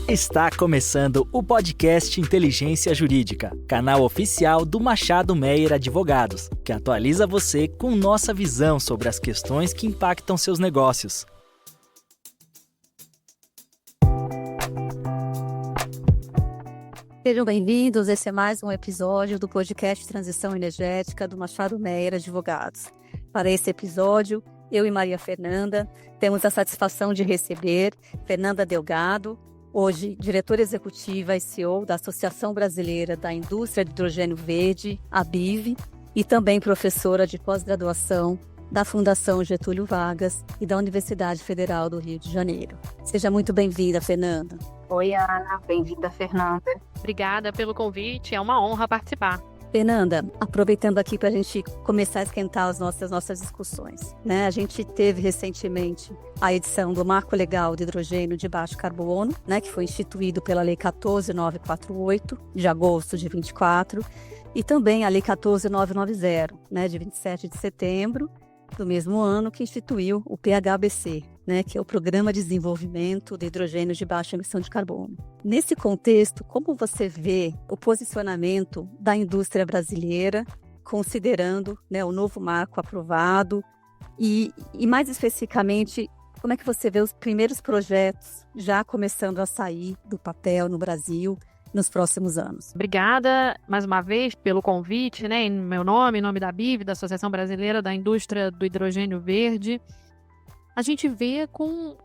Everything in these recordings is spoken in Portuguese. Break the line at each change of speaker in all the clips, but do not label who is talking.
Está começando o podcast Inteligência Jurídica, canal oficial do Machado Meyer Advogados, que atualiza você com nossa visão sobre as questões que impactam seus negócios.
Sejam bem-vindos, esse é mais um episódio do podcast Transição Energética do Machado Meyer Advogados. Para esse episódio, eu e Maria Fernanda temos a satisfação de receber Fernanda Delgado, hoje diretora executiva e CEO da Associação Brasileira da Indústria de Hidrogênio Verde, ABIV, e também professora de pós-graduação da Fundação Getúlio Vargas e da Universidade Federal do Rio de Janeiro. Seja muito bem-vinda, Fernanda.
Oi, Ana. Bem-vinda, Fernanda.
Obrigada pelo convite, é uma honra participar.
Fernanda, aproveitando aqui para a gente começar a esquentar as nossas discussões, né? A gente teve recentemente a edição do Marco Legal de Hidrogênio de Baixo Carbono, né, que foi instituído pela Lei 14.948, de agosto de 24, e também a Lei 14.990, né, de 27 de setembro do mesmo ano, que instituiu o PHBC, né, que é o Programa de Desenvolvimento de Hidrogênio de Baixa Emissão de Carbono. Nesse contexto, como você vê o posicionamento da indústria brasileira, considerando, né, o novo marco aprovado e mais especificamente, como é que você vê os primeiros projetos já começando a sair do papel no Brasil nos próximos anos?
Obrigada, mais uma vez, pelo convite, né, em meu nome, em nome da ABIV, da Associação Brasileira da Indústria do Hidrogênio Verde. A gente vê com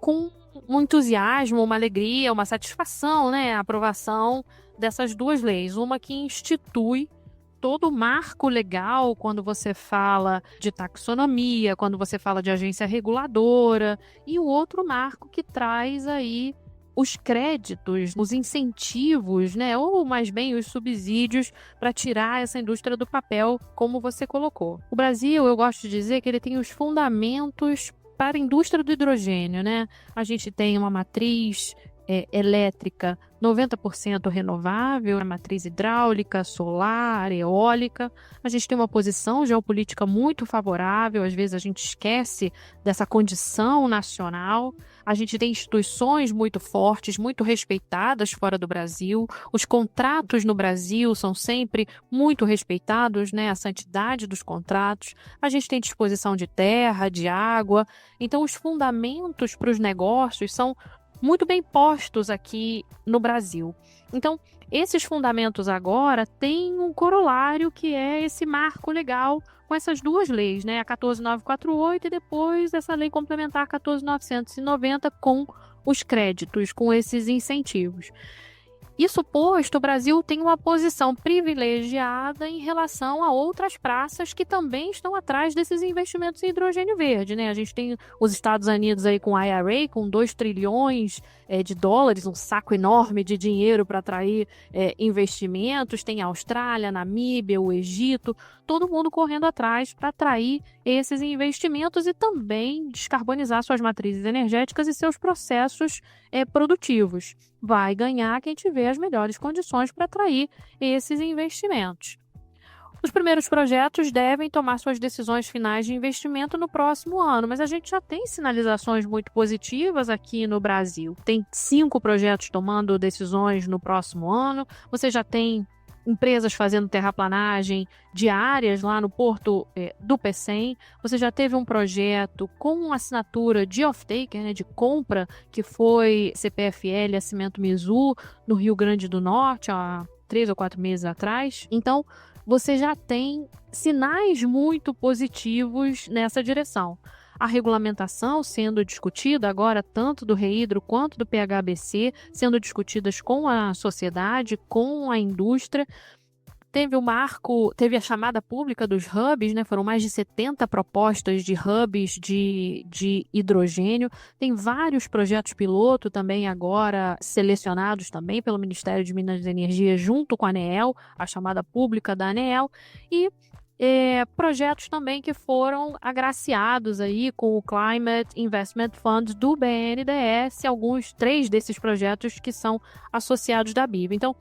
um entusiasmo, uma alegria, uma satisfação, né, a aprovação dessas duas leis. Uma que institui todo o marco legal quando você fala de taxonomia, quando você fala de agência reguladora, e o outro marco que traz aí os créditos, os incentivos, né, ou mais bem os subsídios para tirar essa indústria do papel, como você colocou. O Brasil, eu gosto de dizer que ele tem os fundamentos para a indústria do hidrogênio, né? A gente tem uma matriz elétrica 90% renovável, a matriz hidráulica, solar, eólica. A gente tem uma posição geopolítica muito favorável, às vezes a gente esquece dessa condição nacional. A gente tem instituições muito fortes, muito respeitadas fora do Brasil. Os contratos no Brasil são sempre muito respeitados, né? A santidade dos contratos. A gente tem disposição de terra, de água. Então, os fundamentos para os negócios são muito bem postos aqui no Brasil. Então, esses fundamentos agora têm um corolário que é esse marco legal com essas duas leis, né? A 14.948 e depois essa lei complementar 14.990 com os créditos, com esses incentivos. Isso posto, o Brasil tem uma posição privilegiada em relação a outras praças que também estão atrás desses investimentos em hidrogênio verde, né? A gente tem os Estados Unidos aí com a IRA, com 2 trilhões de dólares, um saco enorme de dinheiro para atrair investimentos. Tem a Austrália, a Namíbia, o Egito, todo mundo correndo atrás para atrair esses investimentos e também descarbonizar suas matrizes energéticas e seus processos produtivos. Vai ganhar quem tiver as melhores condições para atrair esses investimentos. Os primeiros projetos devem tomar suas decisões finais de investimento no próximo ano, mas a gente já tem sinalizações muito positivas aqui no Brasil. Tem 5 projetos tomando decisões no próximo ano, você já tem empresas fazendo terraplanagem de áreas lá no porto do Pecém. Você já teve um projeto com assinatura de off-taker, né, de compra, que foi CPFL, a Cimento Mizu, no Rio Grande do Norte, há 3 ou 4 meses atrás. Então, você já tem sinais muito positivos nessa direção. A regulamentação sendo discutida agora, tanto do REHIDRO quanto do PHBC, sendo discutidas com a sociedade, com a indústria. Teve a chamada pública dos hubs, né? Foram mais de 70 propostas de hubs de hidrogênio. Tem vários projetos piloto também agora selecionados também pelo Ministério de Minas e Energia junto com a ANEEL, a chamada pública da ANEEL, e projetos também que foram agraciados aí com o Climate Investment Fund do BNDES, 3 desses projetos que são associados da ABIV. Então,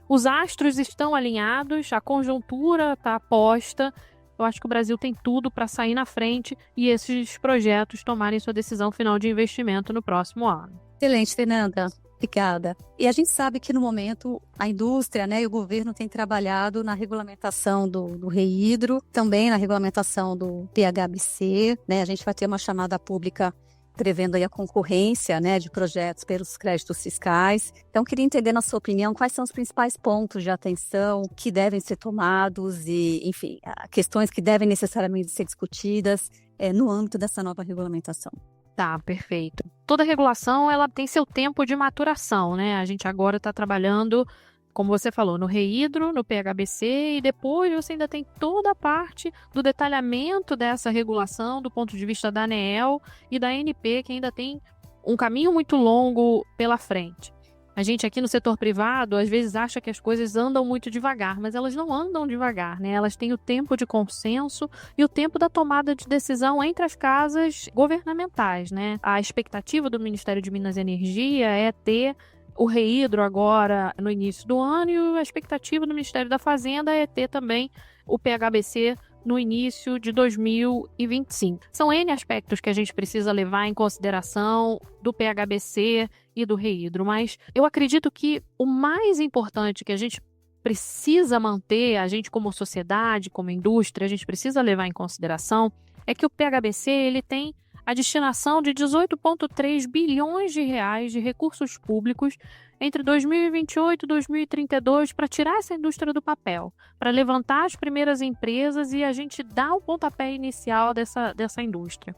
os astros estão alinhados, a conjuntura está posta. Eu acho que o Brasil tem tudo para sair na frente e esses projetos tomarem sua decisão final de investimento no próximo ano.
Excelente, Fernanda. Obrigada. E a gente sabe que no momento a indústria, né, e o governo têm trabalhado na regulamentação do REHIDRO, também na regulamentação do PHBC, né? A gente vai ter uma chamada pública prevendo aí a concorrência, né, de projetos pelos créditos fiscais. Então, queria entender, na sua opinião, quais são os principais pontos de atenção que devem ser tomados e, enfim, questões que devem necessariamente ser discutidas no âmbito dessa nova regulamentação.
Tá, perfeito. Toda regulação, ela tem seu tempo de maturação, né? A gente agora está trabalhando, como você falou, no REHIDRO, no PHBC, e depois você ainda tem toda a parte do detalhamento dessa regulação do ponto de vista da ANEEL e da ANP, que ainda tem um caminho muito longo pela frente. A gente aqui no setor privado, às vezes, acha que as coisas andam muito devagar, mas elas não andam devagar, né? Elas têm o tempo de consenso e o tempo da tomada de decisão entre as casas governamentais, né? A expectativa do Ministério de Minas e Energia é ter o REHIDRO agora no início do ano, e a expectativa do Ministério da Fazenda é ter também o PHBC no início de 2025. São N aspectos que a gente precisa levar em consideração do PHBC e do REHIDRO, mas eu acredito que o mais importante que a gente precisa manter, a gente como sociedade, como indústria, a gente precisa levar em consideração, é que o PHBC ele tem a destinação de 18,3 bilhões de reais de recursos públicos entre 2028 e 2032 para tirar essa indústria do papel, para levantar as primeiras empresas e a gente dar o pontapé inicial dessa indústria.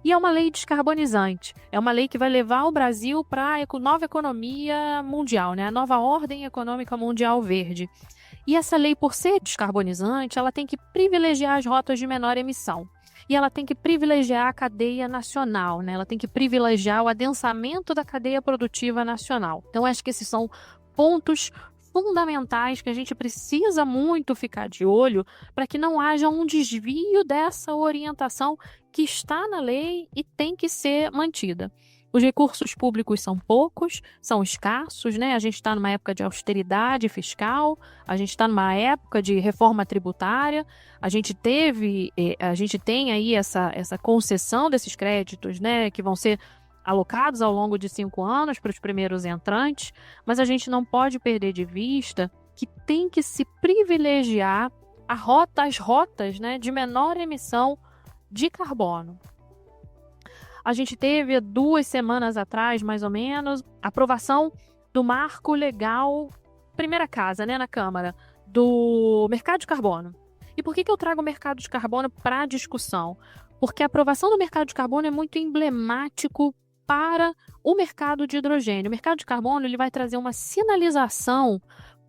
E é uma lei descarbonizante, é uma lei que vai levar o Brasil para a nova economia mundial, né? A nova ordem econômica mundial verde. E essa lei, por ser descarbonizante, ela tem que privilegiar as rotas de menor emissão. E ela tem que privilegiar a cadeia nacional, né? Ela tem que privilegiar o adensamento da cadeia produtiva nacional. Então, acho que esses são pontos fundamentais que a gente precisa muito ficar de olho para que não haja um desvio dessa orientação que está na lei e tem que ser mantida. Os recursos públicos são poucos, são escassos, né? A gente está numa época de austeridade fiscal, a gente está numa época de reforma tributária, a gente tem aí essa concessão desses créditos, né? Que vão ser alocados ao longo de 5 anos para os primeiros entrantes, mas a gente não pode perder de vista que tem que se privilegiar as rotas, né, de menor emissão de carbono. A gente teve 2 semanas atrás, mais ou menos, a aprovação do marco legal, primeira casa, né, na Câmara, do mercado de carbono. E por que eu trago o mercado de carbono para a discussão? Porque a aprovação do mercado de carbono é muito emblemático para o mercado de hidrogênio. O mercado de carbono ele vai trazer uma sinalização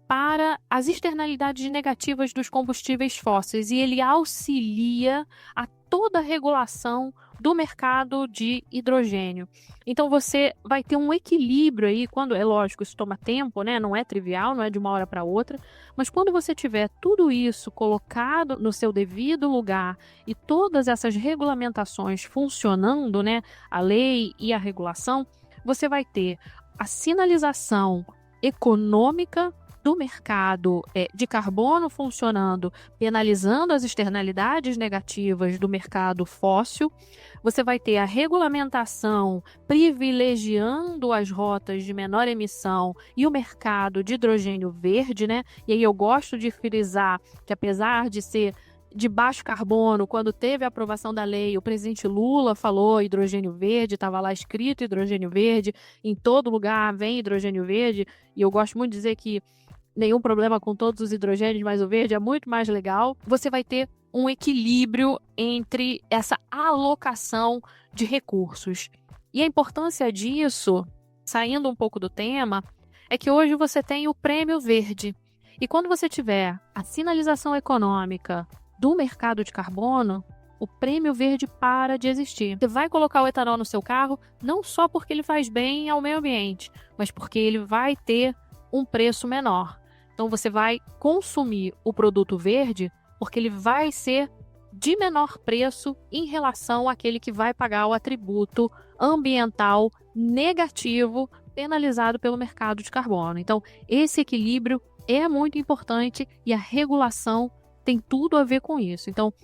para as externalidades negativas dos combustíveis fósseis e ele auxilia a toda a regulação do mercado de hidrogênio. Então você vai ter um equilíbrio aí, quando é lógico, isso toma tempo, né? Não é trivial, não é de uma hora para outra, mas quando você tiver tudo isso colocado no seu devido lugar e todas essas regulamentações funcionando, né? A lei e a regulação, você vai ter a sinalização econômica do mercado de carbono funcionando, penalizando as externalidades negativas do mercado fóssil. Você vai ter a regulamentação privilegiando as rotas de menor emissão e o mercado de hidrogênio verde, né? E aí eu gosto de frisar que, apesar de ser de baixo carbono, quando teve a aprovação da lei, o presidente Lula falou hidrogênio verde, estava lá escrito hidrogênio verde, em todo lugar vem hidrogênio verde, e eu gosto muito de dizer que nenhum problema com todos os hidrogênios, mas o verde é muito mais legal. Você vai ter um equilíbrio entre essa alocação de recursos. E a importância disso, saindo um pouco do tema, é que hoje você tem o prêmio verde. E quando você tiver a sinalização econômica do mercado de carbono, o prêmio verde para de existir. Você vai colocar o etanol no seu carro, não só porque ele faz bem ao meio ambiente, mas porque ele vai ter um preço menor. Então você vai consumir o produto verde porque ele vai ser de menor preço em relação àquele que vai pagar o atributo ambiental negativo penalizado pelo mercado de carbono. Então esse equilíbrio é muito importante e a regulação tem tudo a ver com isso. Então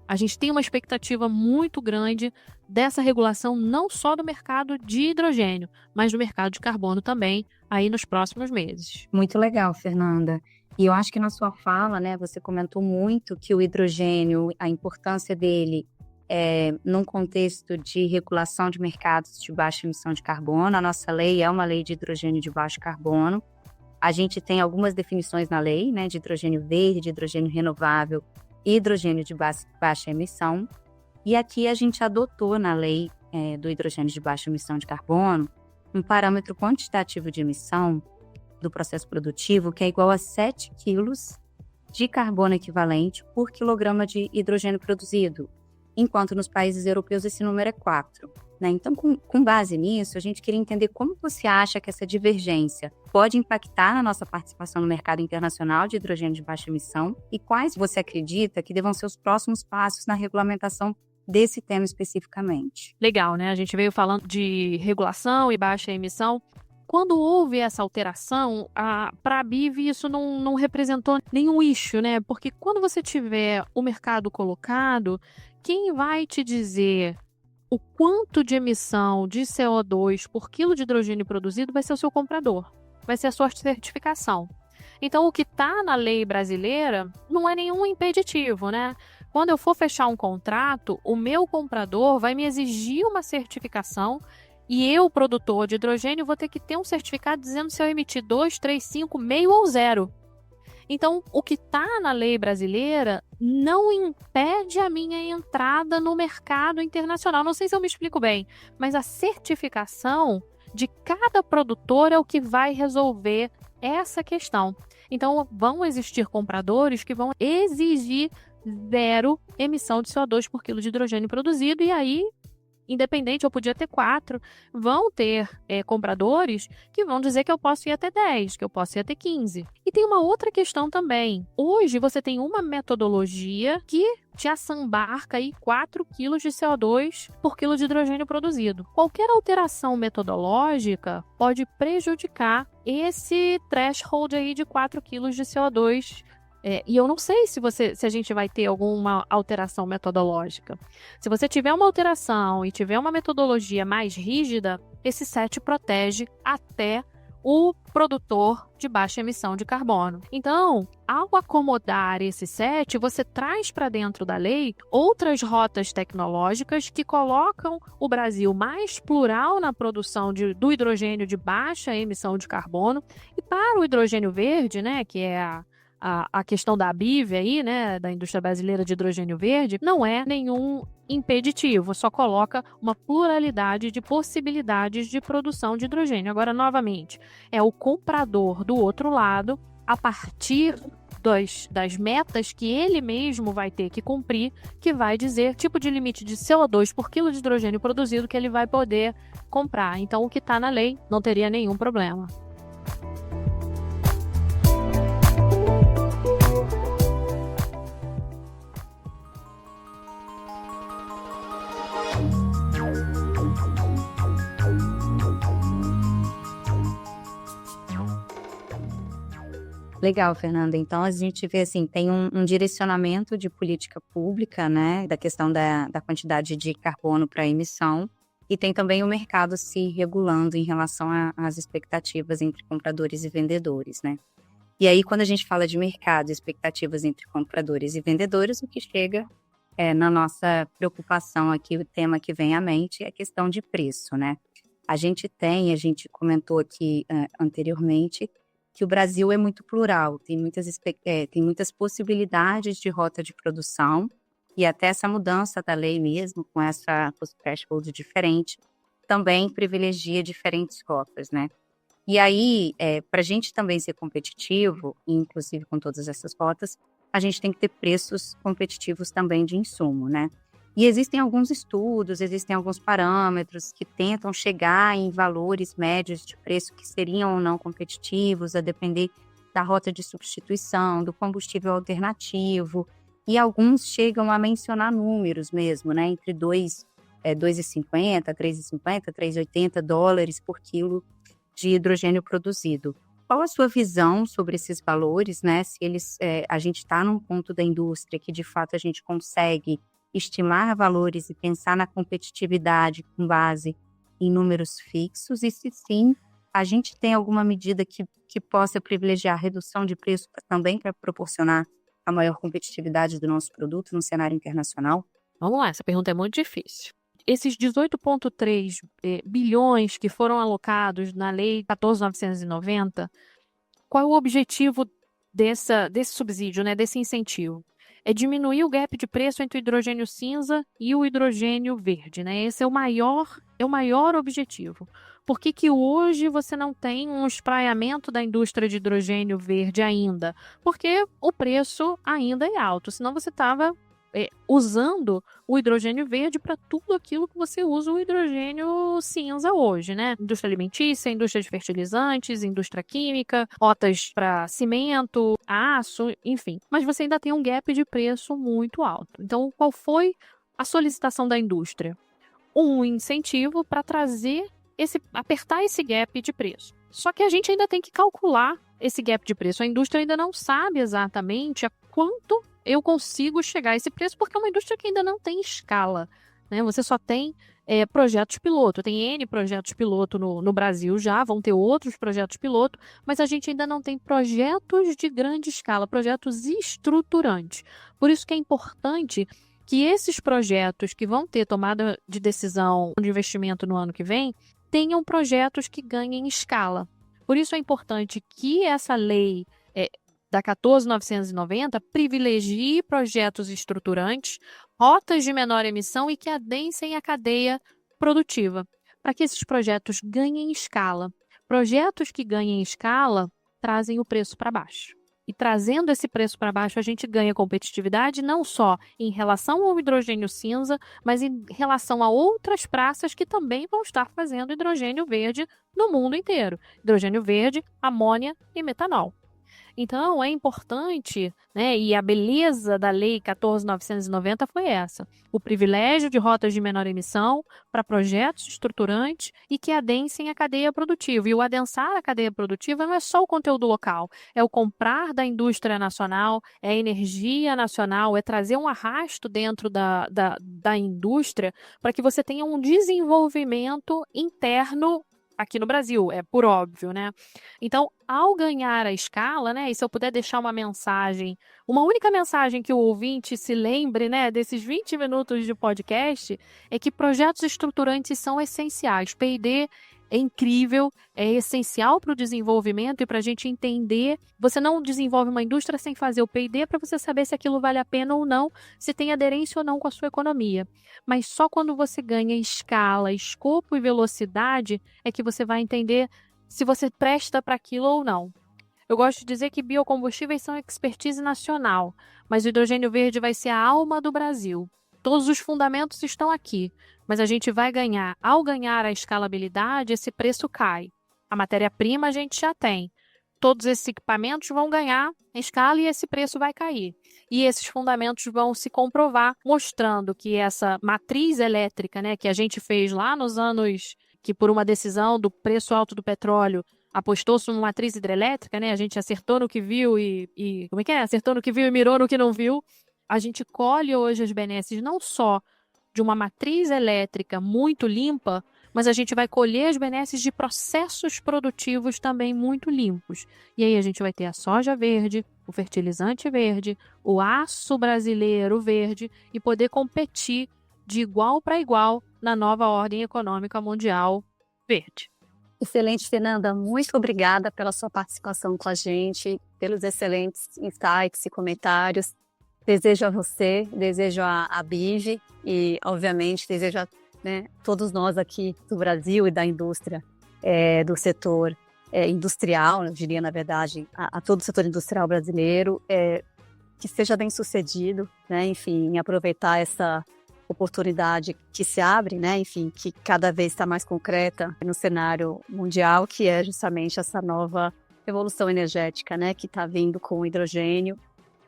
A gente tem uma expectativa muito grande dessa regulação, não só do mercado de hidrogênio, mas do mercado de carbono também, aí nos próximos meses.
Muito legal, Fernanda. E eu acho que na sua fala, né, você comentou muito que o hidrogênio, a importância dele num contexto de regulação de mercados de baixa emissão de carbono. A nossa lei é uma lei de hidrogênio de baixo carbono. A gente tem algumas definições na lei, né, de hidrogênio verde, de hidrogênio renovável e hidrogênio de baixa emissão. E aqui a gente adotou na lei do hidrogênio de baixa emissão de carbono um parâmetro quantitativo de emissão do processo produtivo que é igual a 7 quilos de carbono equivalente por quilograma de hidrogênio produzido, enquanto nos países europeus esse número é 4. Né? Então, com base nisso, a gente queria entender como você acha que essa divergência pode impactar na nossa participação no mercado internacional de hidrogênio de baixa emissão e quais você acredita que devam ser os próximos passos na regulamentação desse tema especificamente.
Legal, né? A gente veio falando de regulação e baixa emissão. Quando houve essa alteração, para a BIV isso não representou nenhum issue, né? Porque quando você tiver o mercado colocado, quem vai te dizer o quanto de emissão de CO2 por quilo de hidrogênio produzido vai ser o seu comprador, vai ser a sua certificação. Então, o que está na lei brasileira não é nenhum impeditivo, né? Quando eu for fechar um contrato, o meu comprador vai me exigir uma certificação e eu, produtor de hidrogênio, vou ter que ter um certificado dizendo se eu emitir 2, 3, 5, meio ou zero. Então, o que está na lei brasileira não impede a minha entrada no mercado internacional. Não sei se eu me explico bem, mas a certificação de cada produtor é o que vai resolver essa questão. Então, vão existir compradores que vão exigir zero emissão de CO2 por quilo de hidrogênio produzido, e aí, independente, eu podia ter 4, vão ter compradores que vão dizer que eu posso ir até 10, que eu posso ir até 15. E tem uma outra questão também. Hoje você tem uma metodologia que te assambarca aí 4 quilos de CO2 por quilo de hidrogênio produzido. Qualquer alteração metodológica pode prejudicar esse threshold aí de 4 quilos de CO2. E eu não sei se a gente vai ter alguma alteração metodológica. Se você tiver uma alteração e tiver uma metodologia mais rígida, esse set protege até o produtor de baixa emissão de carbono. Então, ao acomodar esse set, você traz para dentro da lei outras rotas tecnológicas que colocam o Brasil mais plural na produção do hidrogênio de baixa emissão de carbono. E para o hidrogênio verde, né, que é a questão da BIV aí, né, da indústria brasileira de hidrogênio verde, não é nenhum impeditivo, só coloca uma pluralidade de possibilidades de produção de hidrogênio. Agora, novamente, é o comprador do outro lado, a partir das metas que ele mesmo vai ter que cumprir, que vai dizer tipo de limite de CO2 por quilo de hidrogênio produzido que ele vai poder comprar. Então, o que está na lei não teria nenhum problema.
Legal, Fernanda. Então, a gente vê assim, tem um direcionamento de política pública, né, da questão da quantidade de carbono para emissão, e tem também o mercado se regulando em relação às expectativas entre compradores e vendedores, né? E aí, quando a gente fala de mercado, expectativas entre compradores e vendedores, o que chega na nossa preocupação aqui, o tema que vem à mente é a questão de preço, né? A gente comentou aqui anteriormente, que o Brasil é muito plural, tem muitas possibilidades de rota de produção, e até essa mudança da lei mesmo, com essa threshold diferente, também privilegia diferentes rotas, né? E aí, para a gente também ser competitivo, inclusive com todas essas rotas, a gente tem que ter preços competitivos também de insumo, né? E existem alguns estudos, existem alguns parâmetros que tentam chegar em valores médios de preço que seriam ou não competitivos, a depender da rota de substituição, do combustível alternativo, e alguns chegam a mencionar números mesmo, né? Entre 2,50, 3,50, 3,80 dólares por quilo de hidrogênio produzido. Qual a sua visão sobre esses valores, né? Se a gente está num ponto da indústria que de fato a gente consegue estimar valores e pensar na competitividade com base em números fixos, e se sim, a gente tem alguma medida que possa privilegiar a redução de preço também para proporcionar a maior competitividade do nosso produto no cenário internacional?
Vamos lá, essa pergunta é muito difícil. Esses 18,3 bilhões que foram alocados na Lei 14.990, qual é o objetivo desse subsídio, né, desse incentivo? É diminuir o gap de preço entre o hidrogênio cinza e o hidrogênio verde, né? Esse é o maior objetivo. Por que hoje você não tem um espraiamento da indústria de hidrogênio verde ainda? Porque o preço ainda é alto, senão você estava usando o hidrogênio verde para tudo aquilo que você usa o hidrogênio cinza hoje, né? Indústria alimentícia, indústria de fertilizantes, indústria química, rotas para cimento, aço, enfim. Mas você ainda tem um gap de preço muito alto. Então, qual foi a solicitação da indústria? Um incentivo para apertar esse gap de preço. Só que a gente ainda tem que calcular esse gap de preço. A indústria ainda não sabe exatamente a quanto eu consigo chegar a esse preço, porque é uma indústria que ainda não tem escala, né? Você só tem projetos piloto. Tem N projetos piloto no Brasil já, vão ter outros projetos piloto, mas a gente ainda não tem projetos de grande escala, projetos estruturantes. Por isso que é importante que esses projetos que vão ter tomada de decisão de investimento no ano que vem, tenham projetos que ganhem escala. Por isso é importante que essa lei da 14.990 privilegie projetos estruturantes, rotas de menor emissão e que adensem a cadeia produtiva, para que esses projetos ganhem escala. Projetos que ganhem escala trazem o preço para baixo. E trazendo esse preço para baixo, a gente ganha competitividade não só em relação ao hidrogênio cinza, mas em relação a outras praças que também vão estar fazendo hidrogênio verde no mundo inteiro. Hidrogênio verde, amônia e metanol. Então, é importante, né, e a beleza da Lei 14.990 foi essa: o privilégio de rotas de menor emissão para projetos estruturantes e que adensem a cadeia produtiva. E o adensar a cadeia produtiva não é só o conteúdo local, é o comprar da indústria nacional, é a energia nacional, é trazer um arrasto dentro da indústria para que você tenha um desenvolvimento interno aqui no Brasil, é por óbvio, né? Então, ao ganhar a escala, né, e se eu puder deixar uma mensagem, uma única mensagem que o ouvinte se lembre, né, desses 20 minutos de podcast, é que projetos estruturantes são essenciais. P&D é incrível, é essencial para o desenvolvimento e para a gente entender. Você não desenvolve uma indústria sem fazer o P&D para você saber se aquilo vale a pena ou não, se tem aderência ou não com a sua economia. Mas só quando você ganha escala, escopo e velocidade é que você vai entender se você presta para aquilo ou não. Eu gosto de dizer que biocombustíveis são expertise nacional, mas o hidrogênio verde vai ser a alma do Brasil. Todos os fundamentos estão aqui, mas a gente vai ganhar. Ao ganhar a escalabilidade, esse preço cai. A matéria-prima a gente já tem. Todos esses equipamentos vão ganhar escala e esse preço vai cair. E esses fundamentos vão se comprovar, mostrando que essa matriz elétrica, né, que a gente fez lá nos anos que, por uma decisão do preço alto do petróleo, apostou-se numa matriz hidrelétrica, né? A gente acertou no que viu e como é que é? Acertou no que viu e mirou no que não viu. A gente colhe hoje as benesses não só de uma matriz elétrica muito limpa, mas a gente vai colher as benesses de processos produtivos também muito limpos. E aí a gente vai ter a soja verde, o fertilizante verde, o aço brasileiro verde e poder competir de igual para igual na nova ordem econômica mundial verde.
Excelente, Fernanda. Muito obrigada pela sua participação com a gente, pelos excelentes insights e comentários. Desejo a você, desejo a BIV e, obviamente, desejo a todos nós aqui do Brasil e da indústria, do setor industrial, eu diria, na verdade, a todo o setor industrial brasileiro, que seja bem sucedido, né? Enfim, em aproveitar essa oportunidade que se abre, né? Enfim, que cada vez está mais concreta no cenário mundial, que é justamente essa nova revolução energética, né? Que está vindo com o hidrogênio,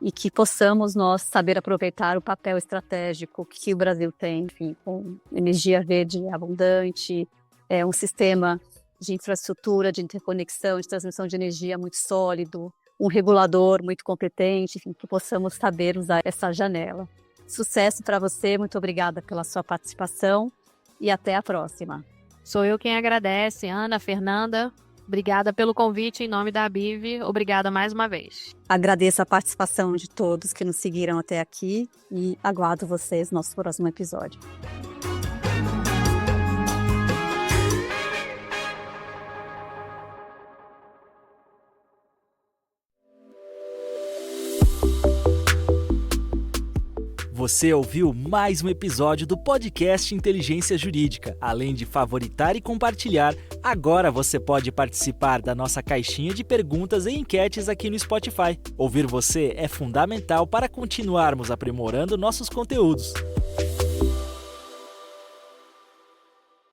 e que possamos nós saber aproveitar o papel estratégico que o Brasil tem, enfim, com energia verde abundante, um sistema de infraestrutura, de interconexão, de transmissão de energia muito sólido, um regulador muito competente, enfim, que possamos saber usar essa janela. Sucesso para você, muito obrigada pela sua participação e até a próxima.
Sou eu quem agradece, Ana, Fernanda. Obrigada pelo convite em nome da ABIV. Obrigada mais uma vez.
Agradeço a participação de todos que nos seguiram até aqui e aguardo vocês no nosso próximo episódio.
Você ouviu mais um episódio do podcast Inteligência Jurídica. Além de favoritar e compartilhar, agora você pode participar da nossa caixinha de perguntas e enquetes aqui no Spotify. Ouvir você é fundamental para continuarmos aprimorando nossos conteúdos.